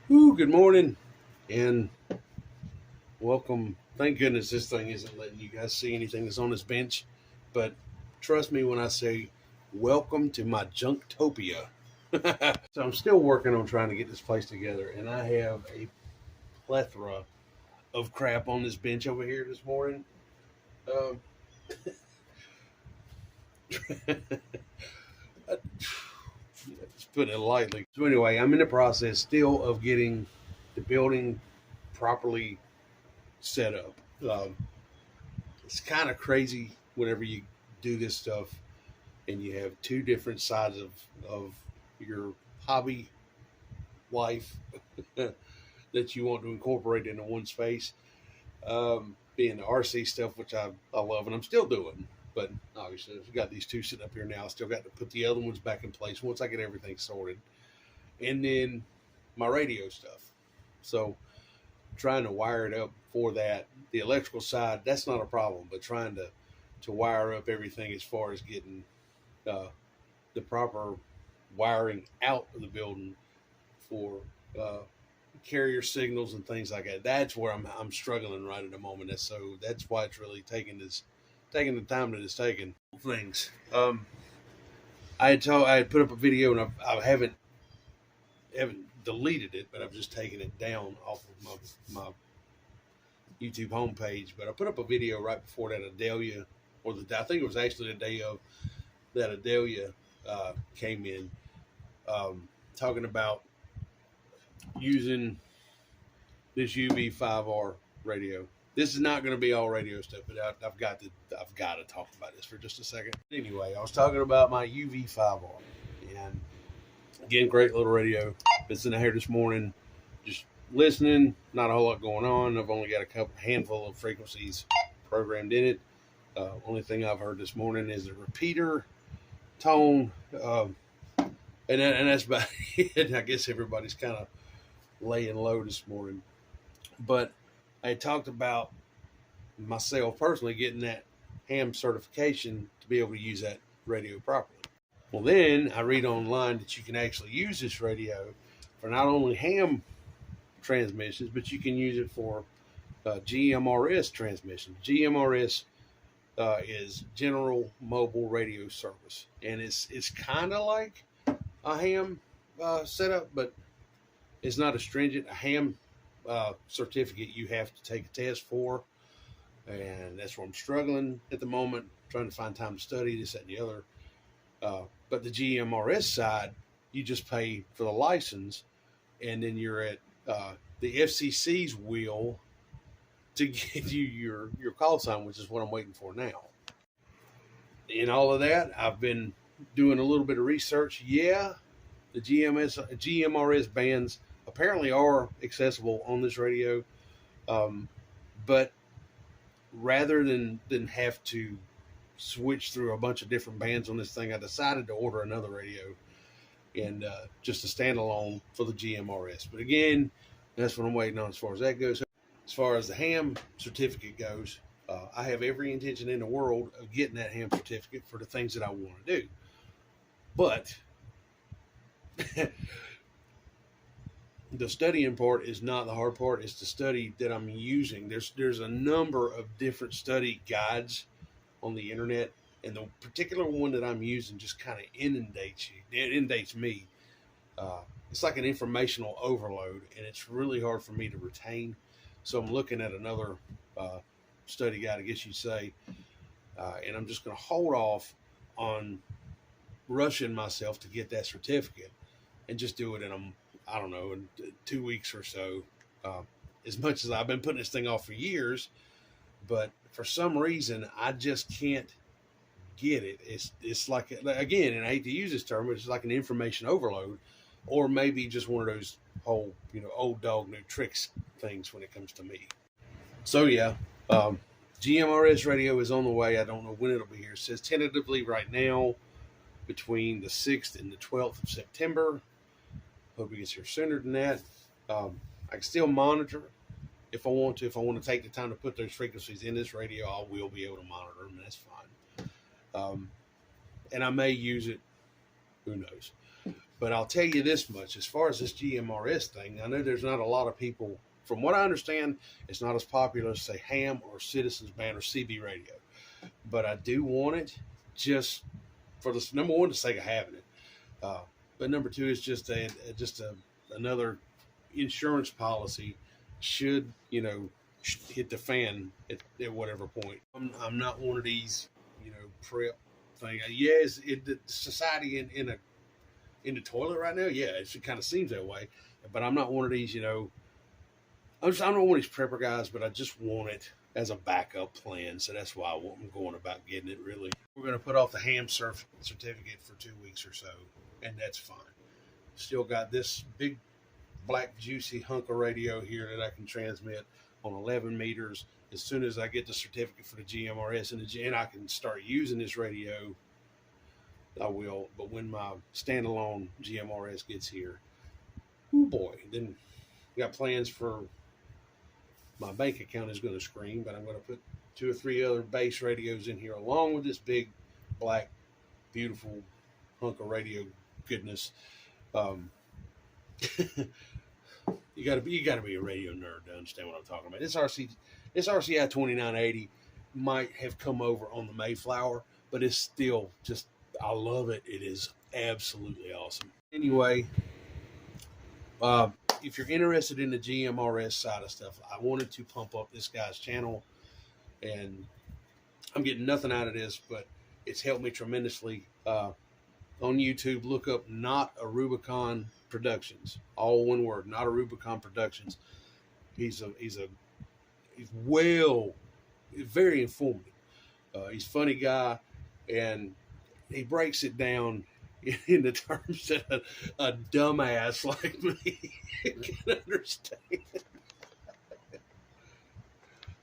Good morning and welcome. Thank goodness this thing isn't letting you guys see anything that's on this bench. But trust me when I say welcome to my Junktopia. So I'm still working on trying to get this place together, and I have a plethora of crap on this bench over here this morning. Um, just putting it lightly. So anyway, I'm in the process still of getting the building properly set up. Um, it's kind of crazy whenever you do this stuff and you have two different sides of your hobby life that you want to incorporate into one space. Being the RC stuff, which I love and I'm still doing. But obviously, I've got these two sitting up here now. I still got to put the other ones back in place once I get everything sorted. And then my radio stuff. So trying to wire it up for that. The electrical side, that's not a problem, but trying to wire up everything as far as getting uh, the proper wiring out of the building for uh, carrier signals and things like that. That's where I'm struggling right at the moment. That's why it's really taking the time that it's taken. Things. I had put up a video and I haven't deleted it, but I've just taken it down off of my YouTube homepage. But I put up a video right before that Adelia, I think it was actually the day of that Adelia came in, talking about using this UV5R radio. This is not going to be all radio stuff, but I've got to talk about this for just a second. Anyway, I was talking about my UV5R, and again, great little radio. Been sitting here this morning, just listening. Not a whole lot going on. I've only got a handful of frequencies programmed in it. Only thing I've heard this morning is the repeater tone, and that's about it. I guess everybody's kind of laying low this morning. But I talked about myself personally getting that ham certification to be able to use that radio properly. Well, then I read online that you can actually use this radio for not only ham transmissions, but you can use it for GMRS transmission. GMRS is General Mobile Radio Service, and it's kind of like a ham setup, but it's not as stringent. A ham certificate you have to take a test for, and that's where I'm struggling at the moment, trying to find time to study this, that, and the other. But the GMRS side, you just pay for the license, and then you're at the FCC's wheel to give you your call sign, which is what I'm waiting for now. In all of that, I've been doing a little bit of research. Yeah, the GMRS bands apparently are accessible on this radio, but rather than have to switch through a bunch of different bands on this thing, I decided to order another radio and just a standalone for the GMRS. But again, that's what I'm waiting on as far as that goes. As far as the ham certificate goes, I have every intention in the world of getting that ham certificate for the things that I want to do. But the studying part is not the hard part. It's the study that I'm using. There's a number of different study guides on the internet, and the particular one that I'm using just kind of inundates you. It inundates me. It's like an informational overload, and it's really hard for me to retain. So I'm looking at another study guide, I guess you'd say, and I'm just going to hold off on rushing myself to get that certificate and just do it in I don't know, in 2 weeks or so. As much as I've been putting this thing off for years, but for some reason I just can't get it. It's like, again, and I hate to use this term, but it's like an information overload, or maybe just one of those whole old dog new tricks things when it comes to me. So yeah, GMRS radio is on the way. I don't know when it'll be here. It says tentatively right now between the 6th and the 12th of September. Hope it gets here sooner than that. I can still monitor if I want to. If I want to take the time to put those frequencies in this radio, I will be able to monitor them. That's fine. And I may use it. Who knows? But I'll tell you this much, as far as this GMRS thing, I know there's not a lot of people, from what I understand, it's not as popular as, say, ham or Citizens Band or CB radio. But I do want it, just for the number one, the sake of having it. But number two is just another insurance policy should, hit the fan at whatever point. I'm not one of these, prep thing. Yes, the society in the toilet right now. Yeah, it kind of seems that way. But I'm not one of these, I'm not one of these prepper guys. But I just want it as a backup plan. So that's why I'm going about getting it. Really, we're going to put off the ham certificate for 2 weeks or so, and that's fine. Still got this big black juicy hunk of radio here that I can transmit on 11 meters. As soon as I get the certificate for the GMRS and I can start using this radio, I will. But when my standalone GMRS gets here, oh boy, then got plans for my bank account is going to scream, but I'm going to put 2 or 3 other base radios in here along with this big black beautiful hunk of radio goodness. You gotta be a radio nerd to understand what I'm talking about. This RCI 2980 might have come over on the Mayflower, but it's still just, I love it. It is absolutely awesome. Anyway, if you're interested in the GMRS side of stuff, I wanted to pump up this guy's channel, and I'm getting nothing out of this, but it's helped me tremendously. On YouTube, look up Not a Rubicon Productions, all one word, Not a Rubicon Productions. He's very informative. He's a funny guy, and he breaks it down in the terms that a dumbass like me can understand.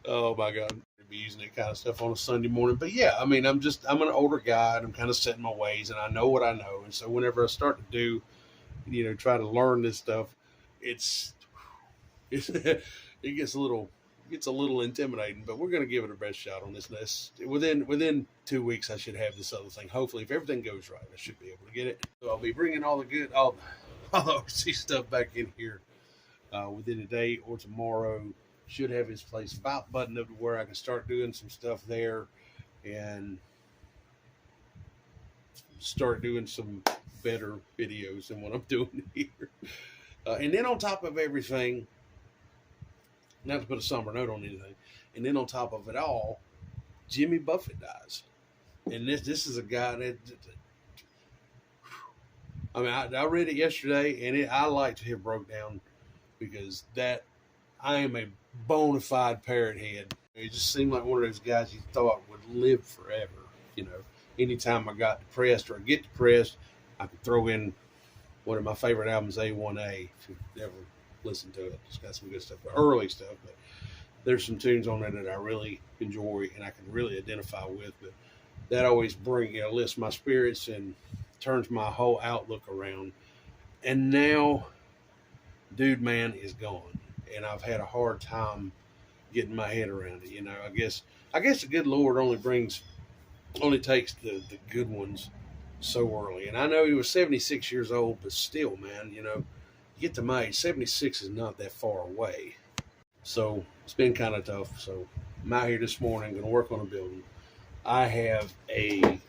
Oh my God. Be using that kind of stuff on a Sunday morning. But yeah, I mean, I'm an older guy, and I'm kind of set in my ways, and I know what I know. And so whenever I start to do, try to learn this stuff, it gets a little intimidating, but we're going to give it our best shot on this. Within 2 weeks, I should have this other thing. Hopefully, if everything goes right, I should be able to get it. So I'll be bringing all the RC stuff back in here within a day or tomorrow. Should have his place about buttoned up to where I can start doing some stuff there and start doing some better videos than what I'm doing here. And then on top of everything, not to put a somber note on anything, and then on top of it all, Jimmy Buffett dies. And this is a guy that, I mean, I read it yesterday, and I like to have broke down, because I am a bona fide parrot head. He just seemed like one of those guys you thought would live forever. Anytime I got depressed or I get depressed, I could throw in one of my favorite albums, A1A, if you've ever listened to it. It's got some good stuff, early stuff, but there's some tunes on there that I really enjoy and I can really identify with. But that always lifts my spirits and turns my whole outlook around. And now, dude, man, is gone. And I've had a hard time getting my head around it. I guess the good Lord only takes the good ones so early. And I know he was 76 years old, but still, man, you get to my age, 76 is not that far away. So it's been kind of tough. So I'm out here this morning, going to work on a building. I have a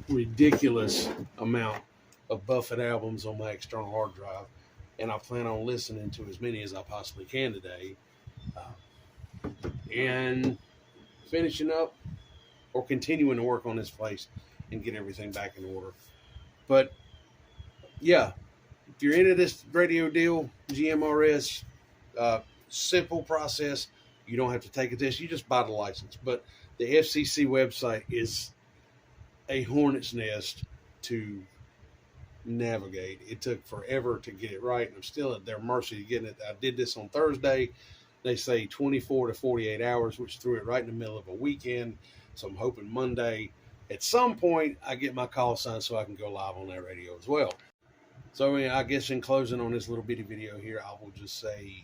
ridiculous amount of Buffett albums on my external hard drive, and I plan on listening to as many as I possibly can today, and finishing up or continuing to work on this place and get everything back in order. But yeah, if you're into this radio deal, GMRS, simple process. You don't have to take a test. You just buy the license. But the FCC website is a hornet's nest to navigate. It took forever to get it right, and I'm still at their mercy getting it. I did this on Thursday. They say 24 to 48 hours, which threw it right in the middle of a weekend. So I'm hoping Monday, at some point, I get my call sign so I can go live on that radio as well. So I guess in closing on this little bitty video here, I will just say,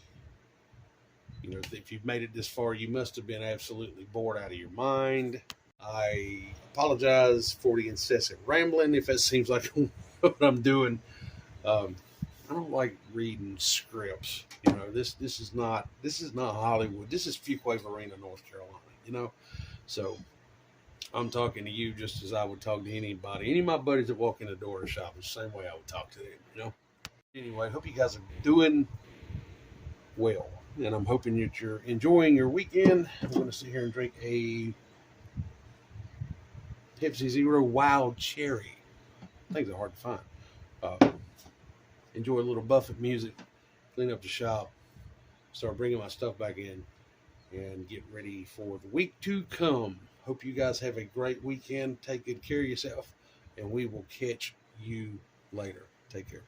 if you've made it this far, you must have been absolutely bored out of your mind. I apologize for the incessant rambling if it seems like what I'm doing. I don't like reading scripts. You know, this is not Hollywood. This is Fuquay-Varina, North Carolina. You know, so I'm talking to you just as I would talk to anybody. Any of my buddies that walk in the door of the shop is the same way I would talk to them. You know. Anyway, hope you guys are doing well, and I'm hoping that you're enjoying your weekend. I'm going to sit here and drink a Pepsi Zero Wild Cherry. Things are hard to find. Enjoy a little Buffett music, clean up the shop, start bringing my stuff back in, and get ready for the week to come. Hope you guys have a great weekend. Take good care of yourself, and we will catch you later. Take care.